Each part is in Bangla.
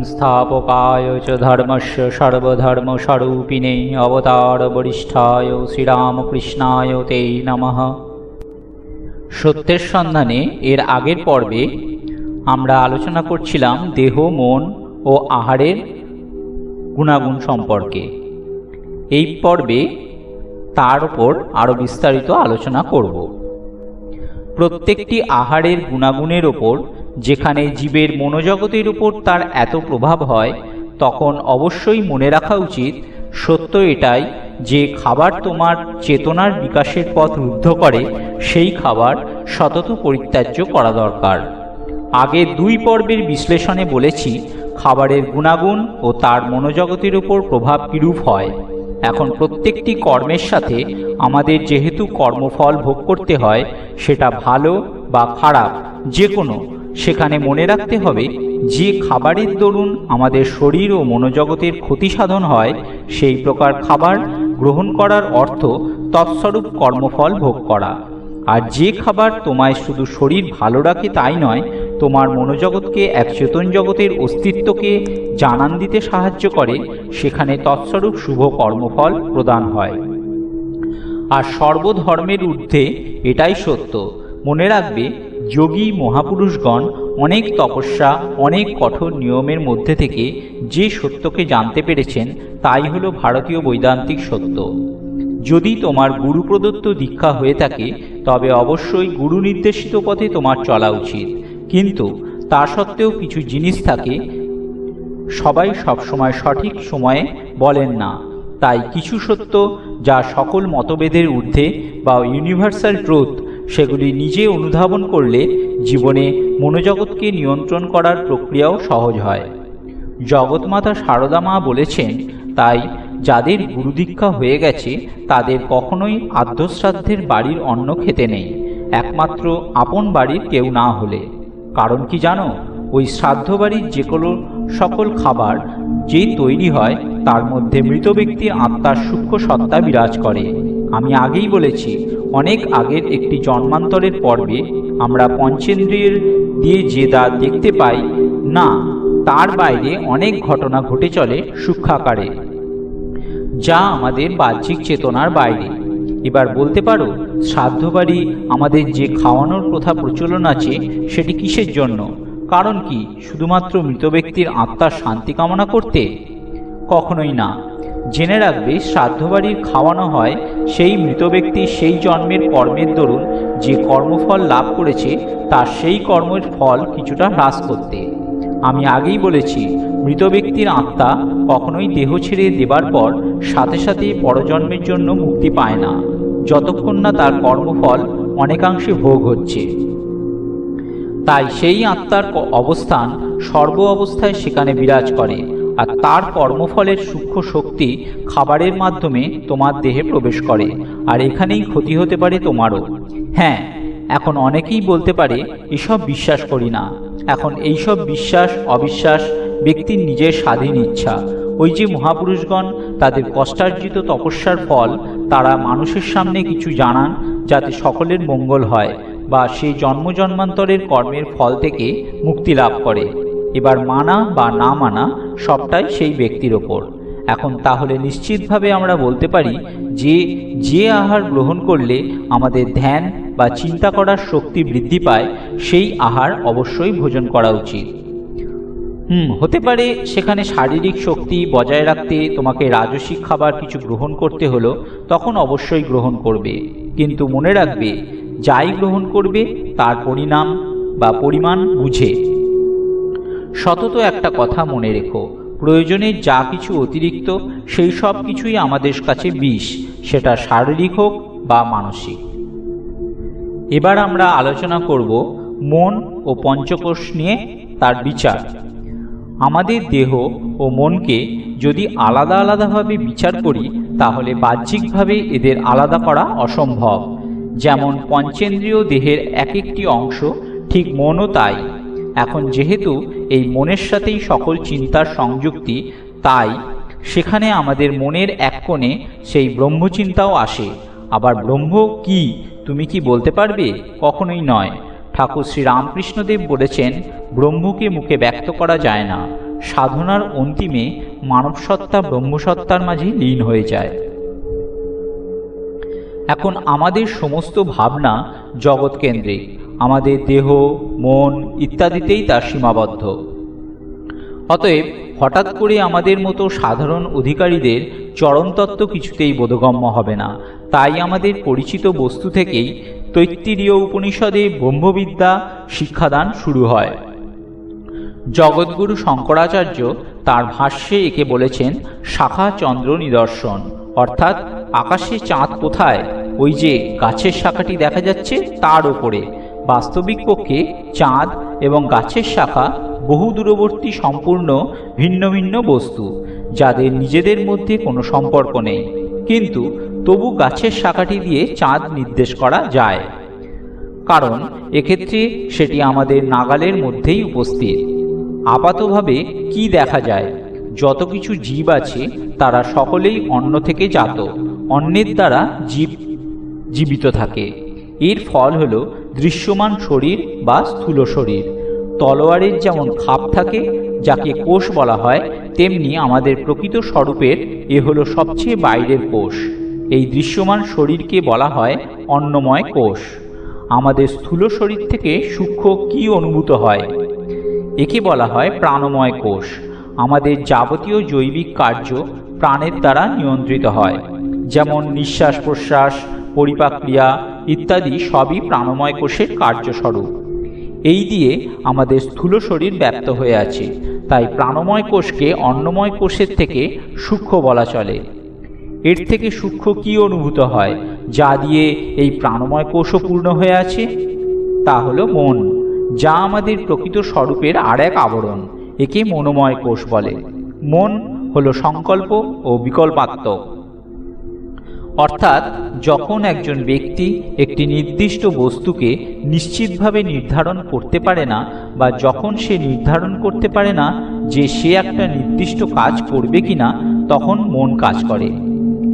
स्थापकाय च धर्मस्य सर्वधर्मस्वरूपिणे अवतार वरिष्ठाय श्रीरामकृष्णाय ते नमः। সত্যের সন্ধানে এর আগের পর্বে আমরা আলোচনা করছিলাম দেহ, মন ও আহারের গুণাগুণ সম্পর্কে। এই পর্বে তার উপর আরও বিস্তারিত আলোচনা করব। প্রত্যেকটি আহারের গুণাগুণের ওপর যেখানে জীবের মনোজগতের উপর তার এত প্রভাব হয়, তখন অবশ্যই মনে রাখা উচিত সত্য এটাই যে খাবার তোমার চেতনার বিকাশের পথ রুদ্ধ করে, সেই খাবার সতত পরিত্যাজ্য করা দরকার। আগে দুই পর্বের বিশ্লেষণে বলেছি খাবারের গুণাগুণ ও তার মনোজগতের উপর প্রভাব কিরূপ হয়। এখন প্রত্যেকটি কর্মের সাথে আমাদের যেহেতু কর্মফল ভোগ করতে হয়, সেটা ভালো বা খারাপ যে কোনো, সেখানে মনে রাখতে হবে যে খাবারের দরুন আমাদের শরীর ও মনোজগতের ক্ষতি সাধন হয়, সেই প্রকার খাবার গ্রহণ করার অর্থ তৎস্বরূপ কর্মফল ভোগ করা। আর যে খাবার তোমায় শুধু শরীর ভালো রাখে তাই নয়, তোমার মনোজগৎকে এক চেতন জগতের অস্তিত্বকে জানান দিতে সাহায্য করে, সেখানে তৎস্বরূপ শুভ কর্মফল প্রদান হয়। আর সর্বধর্মের ঊর্ধ্বে এটাই সত্য। মনে রাখবে, যোগী মহাপুরুষগণ অনেক তপস্যা, অনেক কঠোর নিয়মের মধ্যে থেকে যে সত্যকে জানতে পেরেছেন, তাই হলো ভারতীয় বৈদান্তিক সত্য। যদি তোমার গুরু প্রদত্ত দীক্ষা হয়ে থাকে, তবে অবশ্যই গুরু নির্দেশিত পথে তোমার চলা উচিত। কিন্তু তা সত্ত্বেও কিছু জিনিস থাকে, সবাই সবসময় সঠিক সময়ে বলেন না। তাই কিছু সত্য যা সকল মতভেদের ঊর্ধ্বে বা ইউনিভার্সাল ট্রুথ, সেগুলি নিজে অনুধাবন করলে জীবনে মনোজগৎকে নিয়ন্ত্রণ করার প্রক্রিয়াও সহজ হয়। জগৎমাতা সারদা মা বলেছেন, তাই যাদের গুরুদীক্ষা হয়ে গেছে তাদের কখনোই আদ্যশ্রাদ্ধের বাড়ির অন্ন খেতে নেই, একমাত্র আপন বাড়ির কেউ না হলে। কারণ কি জানো? ওই শ্রাদ্ধ বাড়ির যে কোনো সকল খাবার যেই তৈরি হয়, তার মধ্যে মৃত ব্যক্তির আত্মার সূক্ষ্ম সত্তা বিরাজ করে। আমি আগেই বলেছি, অনেক আগের একটি জন্মান্তরের পর্বে আমরা পঞ্চেন্দ্রিয়ের দিয়ে যে দেখতে পাই না, তার বাইরে অনেক ঘটনা ঘটে চলে সূক্ষ্মাকারে, যা আমাদের বাহ্যিক চেতনার বাইরে। এবার বলতে পারো, শ্রাদ্ধ বাড়ি আমাদের যে খাওয়ানোর প্রথা প্রচলন আছে, সেটি কিসের জন্য? কারণ কি শুধুমাত্র মৃত ব্যক্তির আত্মার শান্তি কামনা করতে? কখনোই না। জেনে রাখবে, শ্রাদ্ধ বাড়ির খাওয়ানো হয় সেই মৃত ব্যক্তি সেই জন্মের কর্মের দরুন যে কর্মফল লাভ করেছে, তার সেই কর্মের ফল কিছুটা হ্রাস করতে। আমি আগেই বলেছি, মৃত ব্যক্তির আত্মা কখনোই দেহ ছেড়ে দেবার পর সাথে সাথে পরজন্মের জন্য মুক্তি পায় না, যতক্ষণ না তার কর্মফল অনেকাংশে ভোগ হচ্ছে। তাই সেই আত্মার অবস্থান সর্ব অবস্থায় সেখানে বিরাজ করে, আর তার কর্মফলের সূক্ষ্ম শক্তি খাবারের মাধ্যমে তোমার দেহে প্রবেশ করে। আর এখানেই ক্ষতি হতে পারে তোমারও। হ্যাঁ, এখন অনেকেই বলতে পারে এসব বিশ্বাস করি না। এখন এইসব বিশ্বাস অবিশ্বাস ব্যক্তির নিজের স্বাধীন ইচ্ছা। ওই যে মহাপুরুষগণ তাদের কষ্টার্জিত তপস্যার ফল তারা মানুষের সামনে কিছু জানান, যাতে সকলের মঙ্গল হয়, বা সেই জন্ম জন্মান্তরের কর্মের ফল থেকে মুক্তি লাভ করে। এবার মানা বা না মানা সবটাই সেই ব্যক্তির ওপর। এখন তাহলে নিশ্চিতভাবে আমরা বলতে পারি যে আহার গ্রহণ করলে আমাদের ধ্যান বা চিন্তা করার শক্তি বৃদ্ধি পায়, সেই আহার অবশ্যই ভোজন করা উচিত। হতে পারে সেখানে শারীরিক শক্তি বজায় রাখতে তোমাকে রাজসিক খাবার কিছু গ্রহণ করতে হলো, তখন অবশ্যই গ্রহণ করবে। কিন্তু মনে রাখবে, যাই গ্রহণ করবে তার পরিণাম বা পরিমাণ বুঝে। সতত একটা কথা মনে রেখো, প্রয়োজনে যা কিছু অতিরিক্ত, সেই সব কিছুই আমাদের কাছে বিষ, সেটা শারীরিক হোক বা মানসিক। এবার আমরা আলোচনা করব মন ও পঞ্চকোষ নিয়ে, তার বিচার। আমাদের দেহ ও মনকে যদি আলাদা আলাদাভাবে বিচার করি, তাহলে বাহ্যিকভাবে এদের আলাদা করা অসম্ভব। যেমন পঞ্চেন্দ্রিয় দেহের এক একটি অংশ, ঠিক মনও তাই। এখন যেহেতু এই মনের সাথেই সকল চিন্তার সংযুক্তি, তাই সেখানে আমাদের মনের এক কোণে সেই ব্রহ্মচিন্তাও আসে। আবার ব্রহ্ম কি তুমি কি বলতে পারবে? কখনোই নয়। ঠাকুর শ্রী রামকৃষ্ণদেব বলেছেন, ব্রহ্মকে মুখে ব্যক্ত করা যায় না, সাধনার অন্তিমে মানবসত্তা ব্রহ্মসত্তার মাঝে লীন হয়ে যায়। এখন আমাদের সমস্ত ভাবনা জগৎকেন্দ্রিক, আমাদের দেহ, মন ইত্যাদিতেই তা সীমাবদ্ধ। অতএব হঠাৎ করে আমাদের মতো সাধারণ অধিকারীদের চরমতত্ত্ব কিছুতেই বোধগম্য হবে না। তাই আমাদের পরিচিত বস্তু থেকেই তৈত্তিরীয় উপনিষদে ব্রহ্মবিদ্যা শিক্ষাদান শুরু হয়। জগৎগুরু শঙ্করাচার্য তার ভাষ্যে একে বলেছেন শাখা চন্দ্র নিদর্শন, অর্থাৎ আকাশে চাঁদ কোথায়, ওই যে গাছের শাখাটি দেখা যাচ্ছে তার ওপরে। বাস্তবিক পক্ষে চাঁদ এবং গাছের শাখা বহু দূরবর্তী সম্পূর্ণ ভিন্ন ভিন্ন বস্তু, যাদের নিজেদের মধ্যে কোনো সম্পর্ক নেই, কিন্তু তবু গাছের শাখাটি দিয়ে চাঁদ নির্দেশ করা যায়, কারণ এক্ষেত্রে সেটি আমাদের নাগালের মধ্যেই উপস্থিত। আপাতভাবে কি দেখা যায়? যত কিছু জীব আছে তারা সকলেই অন্ন থেকে জাত, অন্যের দ্বারা জীবিত থাকে। এর ফল হল দৃশ্যমান শরীর বা স্থূল শরীর। তলোয়ারের যেমন খাপ থাকে, যাকে কোষ বলা হয়, তেমনি আমাদের প্রকৃত স্বরূপের এ হলো সবচেয়ে বাইরের কোষ। এই দৃশ্যমান শরীরকে বলা হয় অন্নময় কোষ। আমাদের স্থূল শরীর থেকে সূক্ষ্ম কি অনুভূত হয়? একে বলা হয় প্রাণময় কোষ। আমাদের যাবতীয় জৈবিক কার্য প্রাণের দ্বারা নিয়ন্ত্রিত হয়, যেমন নিঃশ্বাস প্রশ্বাস, পরিপাক্রিয়া ইত্যাদি সবই প্রাণময় কোষের কার্যস্বরূপ। এই দিয়ে আমাদের স্থূল শরীর ব্যাপ্ত হয়ে আছে, তাই প্রাণময় কোষকে অন্নময় কোষের থেকে সূক্ষ্ম বলা চলে। এর থেকে সূক্ষ্ম কি অনুভূত হয়, যা দিয়ে এই প্রাণময় কোষও পূর্ণ হয়ে আছে? তা হলো মন, যা আমাদের প্রকৃত স্বরূপের আর এক আবরণ। একে মনোময় কোষ বলে। মন হলো সংকল্প ও বিকল্পাত্মক, অর্থাৎ যখন একজন ব্যক্তি একটি নির্দিষ্ট বস্তুকে নিশ্চিতভাবে নির্ধারণ করতে পারে না, বা যখন সে নির্ধারণ করতে পারে না যে সে একটা নির্দিষ্ট কাজ করবে কিনা, তখন মন কাজ করে।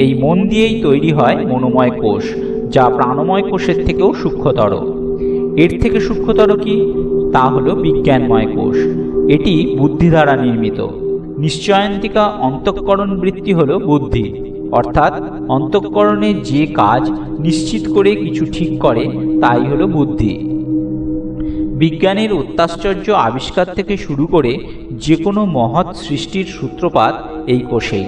এই মন দিয়েই তৈরি হয় মনোময় কোষ, যা প্রাণময় কোষের থেকেও সূক্ষ্মতর। এর থেকে সূক্ষ্মতর কি? তা হলো বিজ্ঞানময় কোষ। এটি বুদ্ধি দ্বারা নির্মিত। নিশ্চয়ান্তিকা অন্তঃকরণ বৃত্তি হলো বুদ্ধি, অর্থাৎ অন্তঃকরণে যে কাজ নিশ্চিত করে কিছু ঠিক করে তাই হলো বুদ্ধি। বিজ্ঞানের অত্যাশ্চর্য আবিষ্কার থেকে শুরু করে যে কোনো মহৎ সৃষ্টির সূত্রপাত এই কোষেই।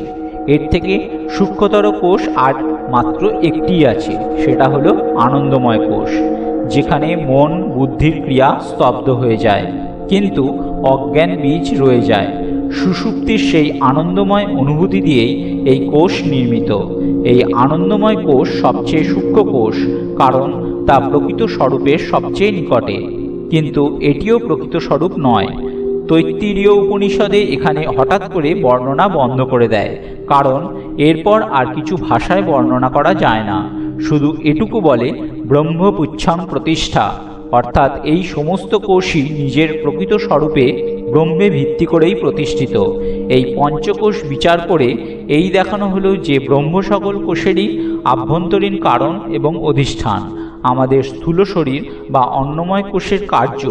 এর থেকে সূক্ষ্মতর কোষ আর মাত্র একটি আছে, সেটা হলো আনন্দময় কোষ, যেখানে মন বুদ্ধির ক্রিয়া স্তব্ধ হয়ে যায়, কিন্তু অজ্ঞান বীজ রয়ে যায়। সুষুপ্তির সেই আনন্দময় অনুভূতি দিয়েই এই কোষ নির্মিত। এই আনন্দময় কোষ সবচেয়ে সূক্ষ্ম কোষ, কারণ তা প্রকৃত স্বরূপের সবচেয়ে নিকটে, কিন্তু এটিও প্রকৃত স্বরূপ নয়। তৈত্তিরীয় উপনিষদে এখানে হঠাৎ করে বর্ণনা বন্ধ করে দেয়, কারণ এরপর আর কিছু ভাষায় বর্ণনা করা যায় না। শুধু এটুকু বলে ব্রহ্মপুচ্ছং প্রতিষ্ঠা, অর্থাৎ এই সমস্ত কোষই নিজের প্রকৃত স্বরূপে ব্রহ্মে ভিত্তি করেই প্রতিষ্ঠিত। এই পঞ্চকোষ বিচার করে এই দেখানো হলো যে ব্রহ্ম সকল কোষেরই আভ্যন্তরীণ কারণ এবং অধিষ্ঠান। আমাদের স্থূল শরীর বা অন্নময় কোষের কার্য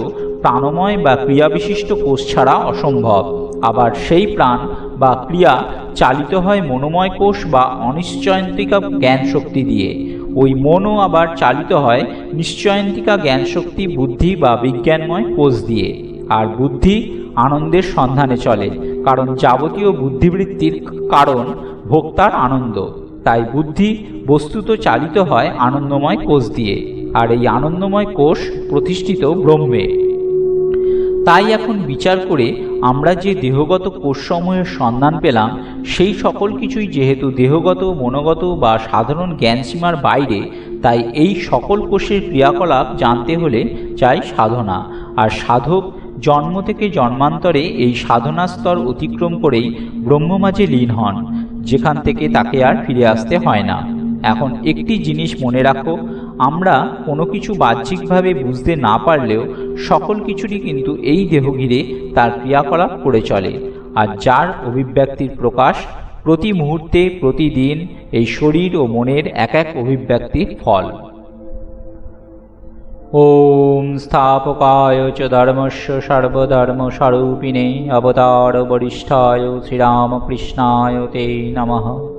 প্রাণময় বা ক্রিয়াবিশিষ্ট কোষ ছাড়া অসম্ভব। আবার সেই প্রাণ বা ক্রিয়া চালিত হয় মনোময় কোষ বা অনিশ্চয়ন্তিকা জ্ঞান শক্তি দিয়ে। ওই মনও আবার চালিত হয় নিশ্চয়ন্তিকা জ্ঞান শক্তি বুদ্ধি বা বিজ্ঞানময় কোষ দিয়ে। আর বুদ্ধি আনন্দের সন্ধানে চলে, কারণ যাবতীয় বুদ্ধিবৃত্তির কারণ ভোক্তার আনন্দ। তাই বুদ্ধি বস্তুত চালিত হয় আনন্দময় কোষ দিয়ে, আর এই আনন্দময় কোষ প্রতিষ্ঠিত ব্রহ্মে। তাই এখন বিচার করে আমরা যে দেহগত কোষসমূহের সন্ধান পেলাম, সেই সকল কিছুই যেহেতু দেহগত, মনোগত বা সাধারণ জ্ঞানসীমার বাইরে, তাই এই সকল কোষের ক্রিয়াকলাপ জানতে হলে চাই সাধনা। আর সাধক জন্ম থেকে জন্মান্তরে এই সাধনা স্তর অতিক্রম করেই ব্রহ্ম মাঝে লীন হন, যেখান থেকে তাকে আর ফিরে আসতে হয় না। এখন একটি জিনিস মনে রাখো, আমরা কোনো কিছু বাহ্যিকভাবে বুঝতে না পারলেও সকল কিছুরই কিন্তু এই দেহ ঘিরে তার ক্রিয়াকলাপ করে চলে, আর যার অভিব্যক্তির প্রকাশ প্রতি মুহূর্তে প্রতিদিন এই শরীর ও মনের এক এক অভিব্যক্তির ফল। ॐ स्थापकाय च धर्मस्य सर्वधर्मस्वरूपिणे अवतारवरिष्ठाय श्रीरामकृष्णाय ते नमः।